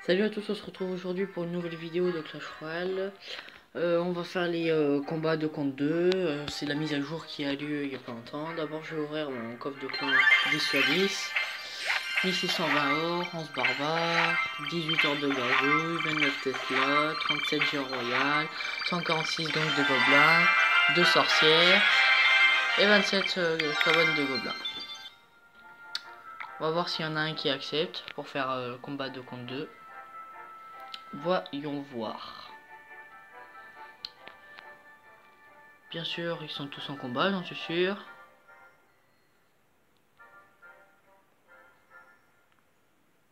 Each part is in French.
Salut à tous, on se retrouve aujourd'hui pour une nouvelle vidéo de Clash Royale. On va faire les combats de contre 2. C'est la mise à jour qui a lieu il y a pas longtemps. D'abord je vais ouvrir mon coffre de clan 10 sur 10. 1620 or, 11 barbares, 18 ordres de gargouilles, 29 Tesla, 37 géants royal, 146 gangs de gobelins, 2 sorcières et 27 cabanes de gobelins. On va voir s'il y en a un qui accepte pour faire le combat de contre 2. Voyons voir. Bien sûr, ils sont tous en combat, j'en suis sûr.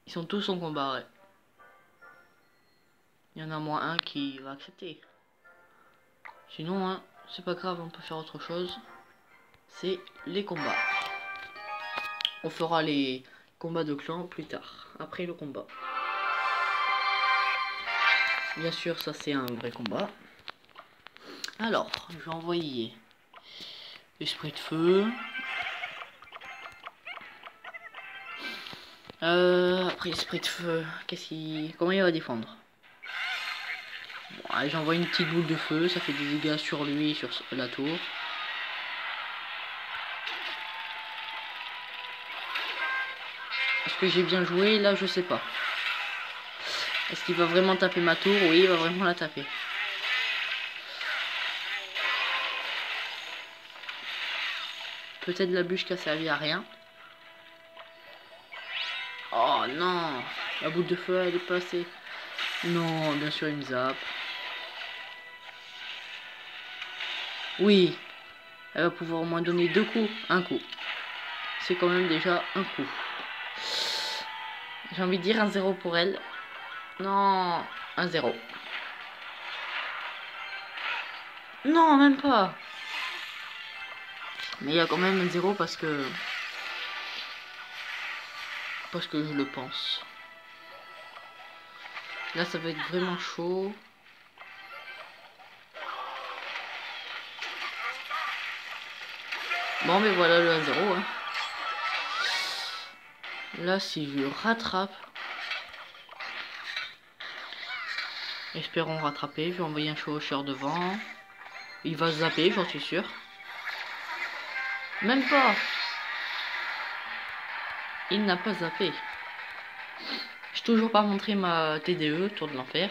Ils sont tous en combat, ouais. Il y en a moins un qui va accepter. Sinon, hein, c'est pas grave, on peut faire autre chose. C'est les combats. On fera les combats de clan plus tard, après le combat. Bien sûr, ça c'est un vrai combat. Alors, je vais envoyer l'esprit de feu. Après l'esprit de feu, comment il va défendre? Bon, j'envoie une petite boule de feu, ça fait des dégâts sur lui et sur la tour. Est-ce que j'ai bien joué? Là, je sais pas. Est-ce qu'il va vraiment taper ma tour? Oui, il va vraiment la taper. Peut-être la bûche qui a servi à rien. Oh non! La boule de feu, elle est passée. Non, bien sûr, il me zappe. Oui, elle va pouvoir au moins donner 2 coups. Un coup. C'est quand même déjà un coup. J'ai envie de dire 1-0 pour elle. Non, 1-0. Non, même pas. Mais il y a quand même 1-0 parce que je le pense. Là, ça va être vraiment chaud. Bon, mais voilà le 1-0. Hein. Là, si je rattrape... Espérons rattraper. Je vais envoyer un chevaucheur devant. Il va zapper, j'en suis sûr. Même pas. Il n'a pas zappé. J'ai toujours pas montré ma TDE, Tour de l'Enfer.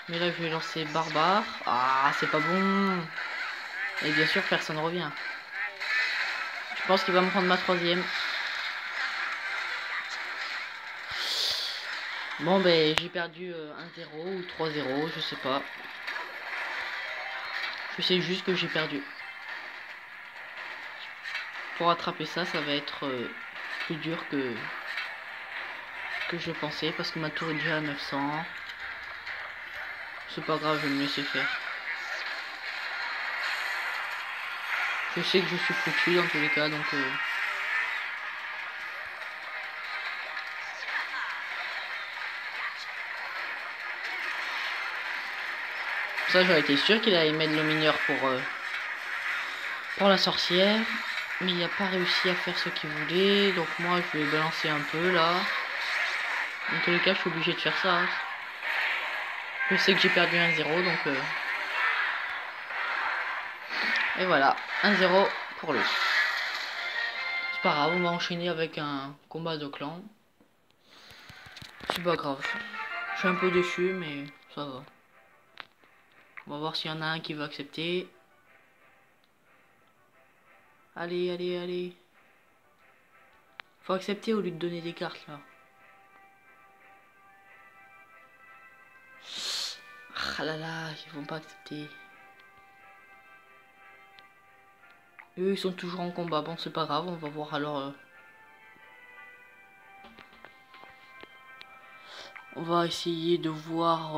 Mais là, je vais lancer Barbare. Ah, c'est pas bon. Et bien sûr, personne revient. Je pense qu'il va me prendre ma 3e. Bon, ben, j'ai perdu 1-0 ou 3-0, je sais pas. Je sais juste que j'ai perdu. Pour attraper ça, ça va être plus dur que je pensais. Parce que ma tour est déjà à 900. C'est pas grave, je vais me laisser faire. Je sais que je suis foutu dans tous les cas, donc... Ça, j'aurais été sûr qu'il allait mettre le mineur pour la sorcière. Mais il n'a pas réussi à faire ce qu'il voulait. Donc moi, je vais balancer un peu, là. Dans tous les cas, je suis obligé de faire ça. Je sais que j'ai perdu 1-0, donc... Et voilà, 1-0 pour lui. C'est pas grave, on va enchaîner avec un combat de clan. C'est pas grave. Je suis un peu déçu, mais ça va. On va voir s'il y en a un qui va accepter. Allez, allez, allez. Faut accepter au lieu de donner des cartes, là. Ah là là, ils vont pas accepter. Eux, ils sont toujours en combat. Bon, c'est pas grave, on va voir alors... On va essayer de voir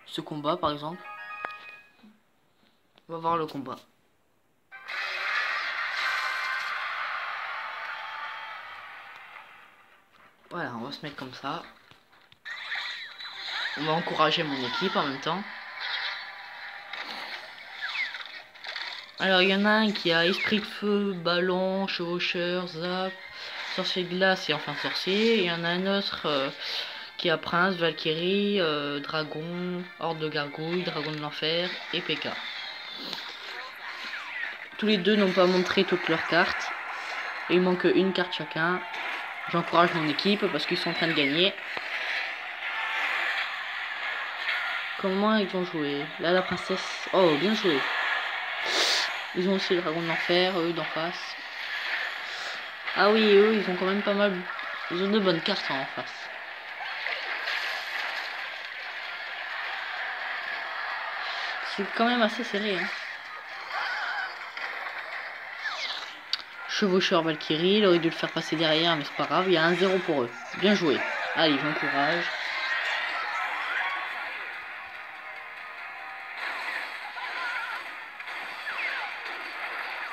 ce combat, par exemple. On va voir le combat. Voilà, on va se mettre comme ça. On va encourager mon équipe en même temps. Alors, il y en a un qui a esprit de feu, ballon, chevaucheur, zap, sorcier de glace et enfin sorcier. Il y en a un autre qui a prince, Valkyrie, dragon, horde de gargouilles, dragon de l'enfer et P.K. Tous les deux n'ont pas montré toutes leurs cartes. Et il manque une carte chacun. J'encourage mon équipe parce qu'ils sont en train de gagner. Comment ils vont jouer? Là, la princesse... Oh, bien joué. Ils ont aussi le dragon de l'enfer, eux, d'en face. Ah oui, eux, ils ont quand même pas mal... Ils ont de bonnes cartes en face. C'est quand même assez serré, hein. Chevaucheur Valkyrie, il aurait dû le faire passer derrière, mais c'est pas grave, il y a 1-0 pour eux. Bien joué. Allez, j'encourage.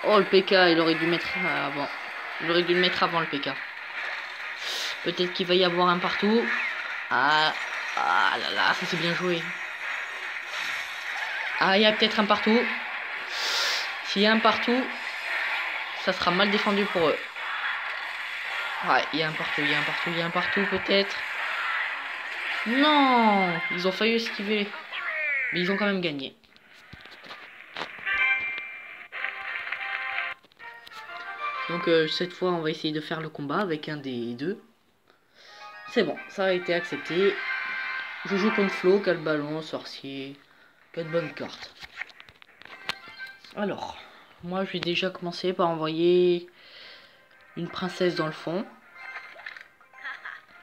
Oh, le PK, il aurait dû mettre avant. Il aurait dû le mettre avant le PK. Peut-être qu'il va y avoir un partout. Ah là là, ça c'est bien joué. Ah, il y a peut-être un partout. S'il y a un partout, ça sera mal défendu pour eux. Ouais, il y a un partout, il y a un partout, il y a un partout peut-être. Non, ils ont failli esquiver. Mais ils ont quand même gagné. Donc cette fois, on va essayer de faire le combat avec un des deux. C'est bon, ça a été accepté. Je joue contre Flo, qui a le ballon, sorcier, qui a de bonnes cartes. Alors, moi je vais déjà commencer par envoyer une princesse dans le fond.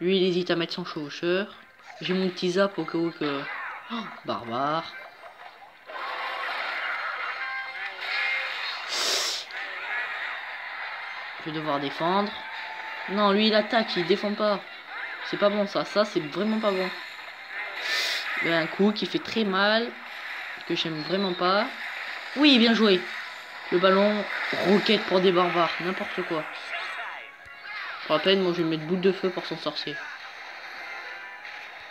Lui il hésite à mettre son chevaucheur. J'ai mon petit zap au cas où que... Oh, barbare. Je vais devoir défendre. Non, lui il attaque, il défend pas. C'est pas bon ça, c'est vraiment pas bon. Il y a un coup qui fait très mal, que j'aime vraiment pas. Oui, bien joué. Le ballon, roquette pour des barbares, n'importe quoi. Pour la peine, moi je vais mettre boule de feu pour son sorcier.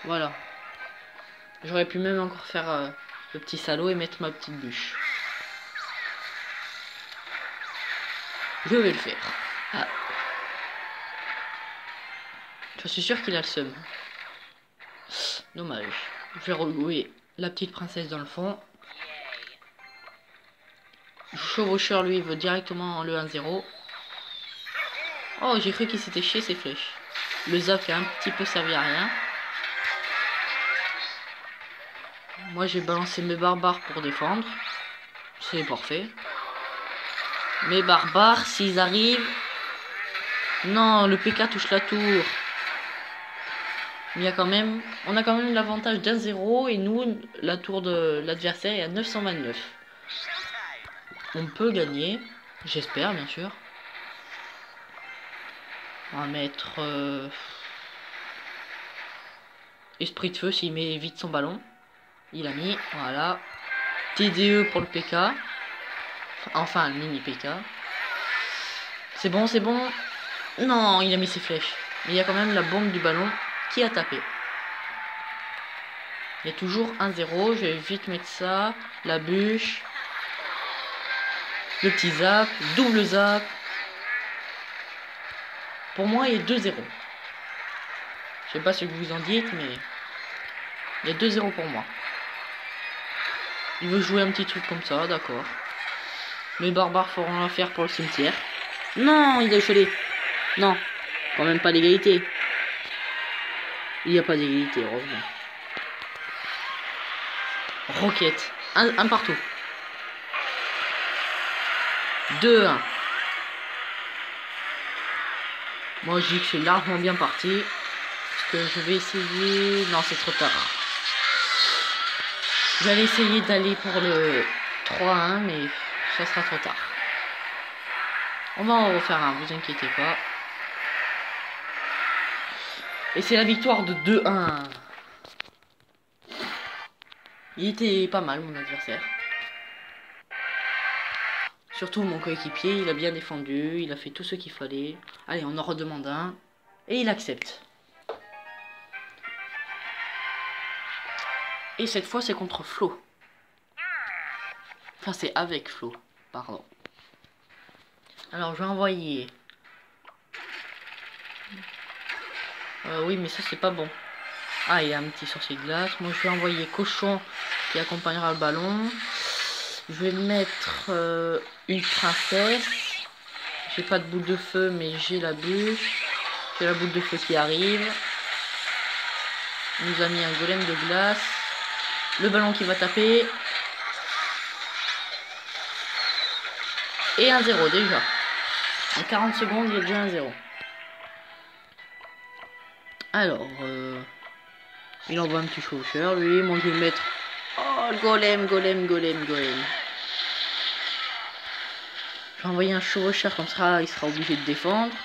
Voilà. J'aurais pu même encore faire le petit salaud et mettre ma petite bûche. Je vais le faire. Ah. Je suis sûr qu'il a le seum. Dommage. Je vais rejouer la petite princesse dans le fond. Chevaucheur, lui, veut directement le 1-0. Oh, j'ai cru qu'il s'était chié ses flèches. Le zap qui a un petit peu servi à rien. Moi, j'ai balancé mes barbares pour défendre. C'est parfait. Mes barbares, s'ils arrivent... Non, le PK touche la tour. Il y a quand même... On a quand même l'avantage d'1-0 et nous, la tour de l'adversaire est à 929. On peut gagner. J'espère, bien sûr. On va mettre... Esprit de feu s'il met vite son ballon. Il a mis, voilà. TDE pour le PK. Enfin, le mini PK. C'est bon, c'est bon. Non, il a mis ses flèches. Mais il y a quand même la bombe du ballon qui a tapé. Il y a toujours 1-0. Je vais vite mettre ça. La bûche. Le petit zap. Double zap. Pour moi, il y a 2-0. Je sais pas ce que vous en dites, mais... Il y a 2-0 pour moi. Il veut jouer un petit truc comme ça, d'accord. Mes barbares feront l'affaire pour le cimetière. Non, il a échelé. Non, quand même pas d'égalité. Il n'y a pas d'égalité, heureusement. Roquette. Un partout. 2-1. Moi, je dis que c'est largement bien parti. Parce que je vais essayer... Non, c'est trop tard. J'allais essayer d'aller pour le 3-1, mais ça sera trop tard. On va en refaire un, vous inquiétez pas. Et c'est la victoire de 2-1. Il était pas mal, mon adversaire. Surtout mon coéquipier, il a bien défendu, il a fait tout ce qu'il fallait. Allez, on en redemande un. Et il accepte. Et cette fois, c'est contre Flo. Enfin, c'est avec Flo, pardon. Alors, je vais envoyer Oui, mais ça c'est pas bon. Ah, il y a un petit sorcier de glace. Moi je vais envoyer cochon qui accompagnera le ballon. Je vais mettre une princesse. J'ai pas de boule de feu, mais j'ai la bûche. J'ai la boule de feu qui arrive. Il nous a mis un golem de glace. Le ballon qui va taper. Et un 0 déjà. En 40 secondes, il y a déjà un 0. Alors, il envoie un petit chevaucheur, lui. Moi, je vais mettre... Oh, golem. Je vais envoyer un chevaucheur, comme ça, il sera obligé de défendre.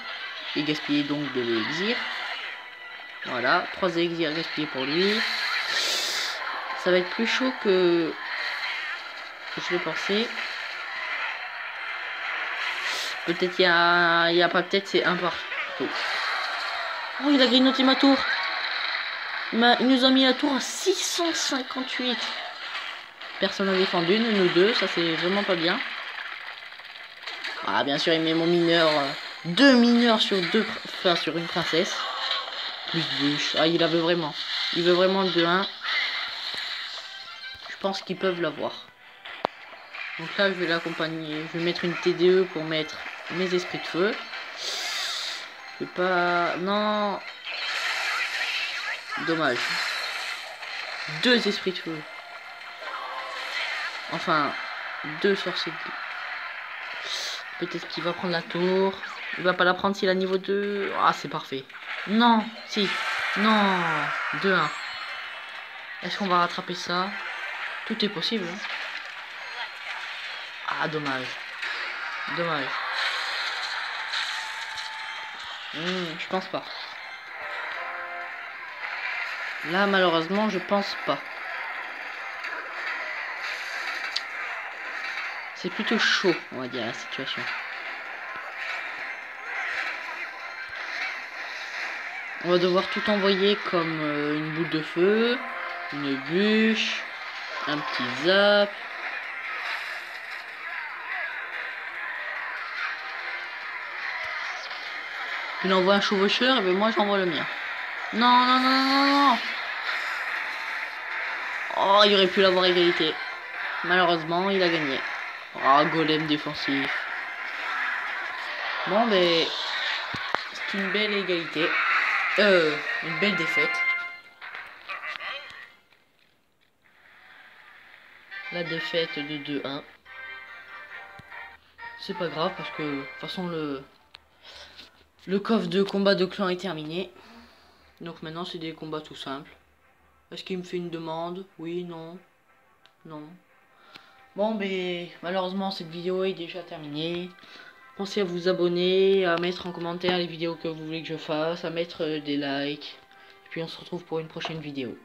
Et gaspiller donc de l'élixir. Voilà, 3 élixirs gaspillés pour lui. Ça va être plus chaud que je l'ai pensé. Peut-être il y a pas, peut-être c'est un partout. Oh, il a grignoté ma tour. Il nous a mis la tour à 658. Personne n'a défendu, nous deux, ça c'est vraiment pas bien. Ah, bien sûr, il met mon mineur. 2 mineurs sur sur une princesse. Plus bûche. Ah, il la veut vraiment. Il veut vraiment le 2-1. Je pense qu'ils peuvent l'avoir. Donc là, je vais l'accompagner. Je vais mettre une TDE pour mettre mes esprits de feu. Je vais pas... Non. Dommage. 2 esprits de feu. Enfin, 2 sorciers. Peut-être qu'il va prendre la tour. Il va pas la prendre s'il a niveau 2. Ah, c'est parfait. Non, si. Non. 2-1. Est-ce qu'on va rattraper ça? Tout est possible. Hein. Ah, dommage. Dommage. Je pense pas. Là, malheureusement, je pense pas. C'est plutôt chaud, on va dire, la situation. On va devoir tout envoyer comme une boule de feu, une bûche, un petit zap. Il envoie un chevaucheur, et ben moi j'envoie le mien. Non, non, non, non, non. Oh, il aurait pu l'avoir égalité. Malheureusement, il a gagné. Oh, golem défensif. Bon, ben, c'est une belle égalité. Une belle défaite. La défaite de 2-1. C'est pas grave parce que de toute façon le coffre de combat de clan est terminé. Donc maintenant c'est des combats tout simples. Est-ce qu'il me fait une demande? Oui, non. Non. Bon, ben malheureusement cette vidéo est déjà terminée. Pensez à vous abonner, à mettre en commentaire les vidéos que vous voulez que je fasse, à mettre des likes. Et puis on se retrouve pour une prochaine vidéo.